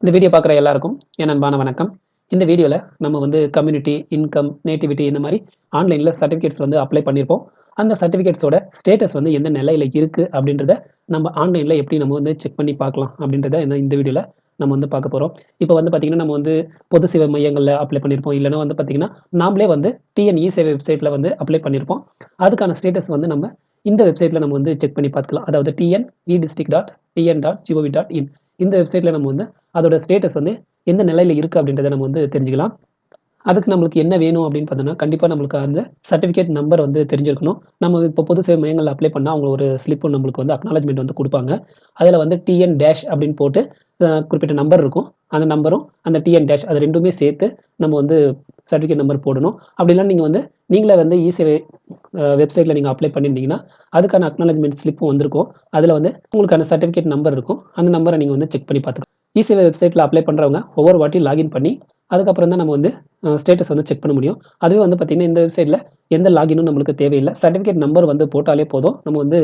இந்த வீடியோ பார்க்குற எல்லாருக்கும் என் அன்பான வணக்கம். இந்த வீடியோவில் நம்ம வந்து கம்யூனிட்டி, இன்கம், நேட்டிவிட்டி இந்த மாதிரி ஆன்லைனில் சர்டிஃபிகேட்ஸ் வந்து அப்ளை பண்ணியிருப்போம். அந்த சர்டிஃபிகேட்ஸோட ஸ்டேட்டஸ் வந்து எந்த நிலையில் இருக்குது அப்படின்றத நம்ம ஆன்லைனில் எப்படி நம்ம வந்து செக் பண்ணி பார்க்கலாம் அப்படின்றத இந்த வீடியோவில் நம்ம வந்து பார்க்க போகிறோம். இப்போ வந்து பார்த்திங்கன்னா நம்ம வந்து பொது சேவை மையங்களில் அப்ளை பண்ணியிருப்போம். இல்லைனா வந்து பார்த்திங்கன்னா நாமளே வந்து டிஎன்இ சேவை வெப்சைட்டில் வந்து அப்ளை பண்ணியிருப்போம். அதுக்கான ஸ்டேட்டஸ் வந்து நம்ம இந்த வெப்சைட்டில் நம்ம வந்து செக் பண்ணி பார்த்துக்கலாம். அதாவது tnedistrict.tn.gov.in இந்த வெப்சைட்டில் நம்ம வந்து அதோட ஸ்டேட்டஸ் வந்து எந்த நிலையில் இருக்குது அப்படின்றத நம்ம வந்து தெரிஞ்சுக்கலாம். அதுக்கு நம்மளுக்கு என்ன வேணும் அப்படின்னு பார்த்தோன்னா, கண்டிப்பாக நம்மளுக்கு அந்த சர்டிஃபிகேட் நம்பர் வந்து தெரிஞ்சிருக்கணும். நம்ம இப்போ பொது சேவை மையங்களில் அப்ளை பண்ணால் அவங்க ஒரு ஸ்லிப்பு நம்மளுக்கு வந்து அக்னாலஜ்மெண்ட் வந்து கொடுப்பாங்க. அதில் வந்து டிஎன் டேஷ் அப்படின்னு போட்டு குறிப்பிட்ட நம்பர் இருக்கும். அந்த நம்பரும் அந்த டிஎன் டேஷ் அது ரெண்டுமே சேர்த்து நம்ம வந்து சர்டிஃபிகேட் நம்பர் போடணும். அப்படிலாம் நீங்கள் வந்து நீங்களே வந்து இசேவை வெப்சைட்டில் நீங்கள் அப்ளை பண்ணியிருந்தீங்கன்னா அதுக்கான அக்னாலஜ்மெண்ட் ஸ்லிப்பும் வந்திருக்கும். அதில் வந்து உங்களுக்கான சர்டிஃபிகேட் நம்பர் இருக்கும். அந்த நம்பரை நீங்கள் வந்து செக் பண்ணி பார்த்துக்கலாம். இசேவை வெப்சைட்டில் அப்ளை பண்ணுறவங்க ஒவ்வொரு வாட்டி லாகின் பண்ணி அதுக்கப்புறம் தான் நம்ம வந்து ஸ்டேட்டஸ் வந்து செக் பண்ண முடியும். அதுவே வந்து பார்த்திங்கன்னா இந்த வெப்சைட்டில் எந்த லாகினும் நம்மளுக்கு தேவையில்லை. சர்டிஃபிகேட் நம்பர் வந்து போட்டாலே போதும். நம்ம வந்து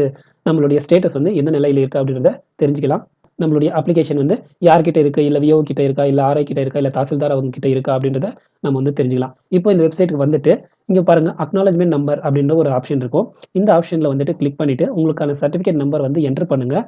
நம்மளுடைய ஸ்டேட்டஸ் வந்து எந்த நிலையில் இருக்குது அப்படின்றத தெரிஞ்சுக்கலாம். நம்மளுடைய அப்ளிகேஷன் வந்து யார்கிட்ட இருக்குது, இல்லை விஓ கிட்ட இருக்கா, இல்லை ஆர்ஐ கிட்ட இருக்கா, இல்லை தாசில்தார் அவங்க கிட்ட இருக்கா அப்படின்றத நம்ம வந்து தெரிஞ்சுக்கலாம். இப்போ இந்த வெப்சைட்டுக்கு வந்துட்டு இங்கே பாருங்கள், அக்னாலஜ்மெண்ட் நம்பர் அப்படின்ற ஒரு ஆப்ஷன் இருக்கும். இந்த ஆப்ஷனில் வந்துட்டு கிளிக் பண்ணிவிட்டு உங்களுக்கான சர்டிஃபிகேட் நம்பர் வந்து என்டர் பண்ணுங்கள்.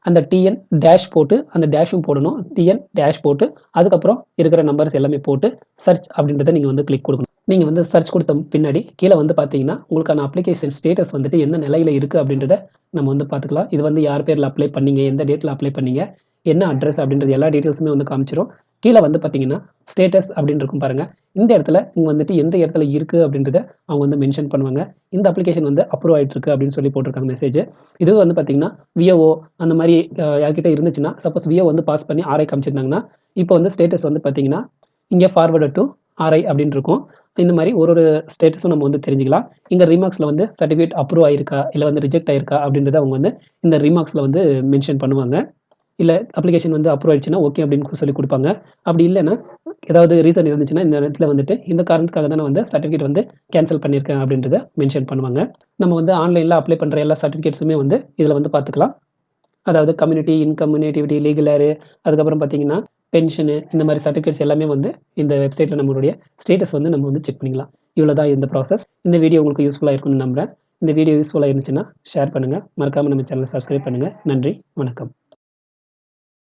அந்த டிஎன் டேஷ் போட்டு அந்த டேஷும் போடணும். டிஎன் டேஷ் போட்டு அதுக்கப்புறம் இருக்கிற நம்பர்ஸ் எல்லாமே போட்டு சர்ச் அப்படின்றத நீங்கள் வந்து கிளிக் கொடுக்கணும். நீங்கள் வந்து சர்ச் கொடுத்த பின்னாடி கீழே வந்து பார்த்தீங்கன்னா உங்களுக்கான அப்ளிகேஷன் ஸ்டேட்டஸ் வந்துட்டு எந்த நிலையில் இருக்குது அப்படின்றத நம்ம வந்து பார்த்துக்கலாம். இது வந்து யார் பேரில் அப்ளை பண்ணீங்க, எந்த டேட்டில் அப்ளை பண்ணீங்க, என்ன அட்ரஸ் அப்படின்றது எல்லா டீட்டெயில்ஸுமே வந்து காமிச்சிரும். கீழே வந்து பார்த்தீங்கன்னா ஸ்டேட்டஸ் அப்படின்னு இருக்கும் பாருங்கள். இந்த இடத்துல இங்கே வந்துட்டு எந்த இடத்துல இருக்குது அப்படின்றத அவங்க வந்து மென்ஷன் பண்ணுவாங்க. இந்த அப்ளிகேஷன் வந்து அப்ரூவ் ஆகிட்டு இருக்கு அப்படின்னு சொல்லி போட்டிருக்காங்க மெசேஜ். இது வந்து பார்த்தீங்கன்னா விஓஓ அந்த மாதிரி யார்கிட்ட இருந்துச்சுன்னா, சப்போஸ் விஓ வந்து பாஸ் பண்ணி ஆர்ஐ காமிச்சிருந்தாங்கன்னா, இப்போ வந்து ஸ்டேட்டஸ் வந்து பார்த்தீங்கன்னா இங்கே ஃபார்வர்டு டு ஆர்ஐ அப்படின்னு இருக்கும். இந்த மாதிரி ஒரு ஸ்டேட்டஸும் நம்ம வந்து தெரிஞ்சுக்கலாம். இங்கே ரிமார்க்ஸில் வந்து சர்டிஃபிகேட் அப்ரூவ் ஆயிருக்கா இல்லை வந்து ரிஜெக்ட் ஆயிருக்கா அப்படின்றத அவங்க வந்து இந்த ரிமார்க்ஸில் வந்து மென்ஷன் பண்ணுவாங்க. இல்லை அப்ளிகேஷன் வந்து அப்ரூவ் ஆயிடுச்சுன்னா ஓகே அப்படின்னு சொல்லி கொடுப்பாங்க. அப்படி இல்லைன்னா ஏதாவது ரீசன் இருந்துச்சுன்னா இந்த இடத்துல வந்துட்டு இந்த காரணத்துக்காக தான் நான் வந்து சர்டிஃபிகேட் வந்து கேன்சல் பண்ணியிருக்கேன் அப்படின்றத மென்ஷன் பண்ணுவாங்க. நம்ம வந்து ஆன்லைனில் அப்ளை பண்ணுற எல்லா சர்டிஃபிகேட்ஸுமே வந்து இதில் வந்து பார்த்துக்கலாம். அதாவது கம்யூனிட்டி, இன்கம், நேட்டிவிட்டி, லீகல் ஏர், அதுக்கப்புறம் பார்த்தீங்கன்னா பென்ஷனு, இந்த மாதிரி சர்டிஃபிகேட்ஸ் எல்லாமே வந்து இந்த வெப்சைட்டில் நம்மளுடைய ஸ்டேட்டஸ் வந்து நம்ம வந்து செக் பண்ணிக்கலாம். இவ்வளோ தான் இந்த ப்ராசஸ். இந்த வீடியோ உங்களுக்கு யூஸ்ஃபுல்லாக இருக்கும்னு நம்புகிறேன். இந்த வீடியோ யூஸ்ஃபுல்லாக இருந்துச்சுன்னா ஷேர் பண்ணுங்கள். மறக்காமல் நம்ம சேனலை சப்ஸ்கிரைப் பண்ணுங்கள். நன்றி, வணக்கம்.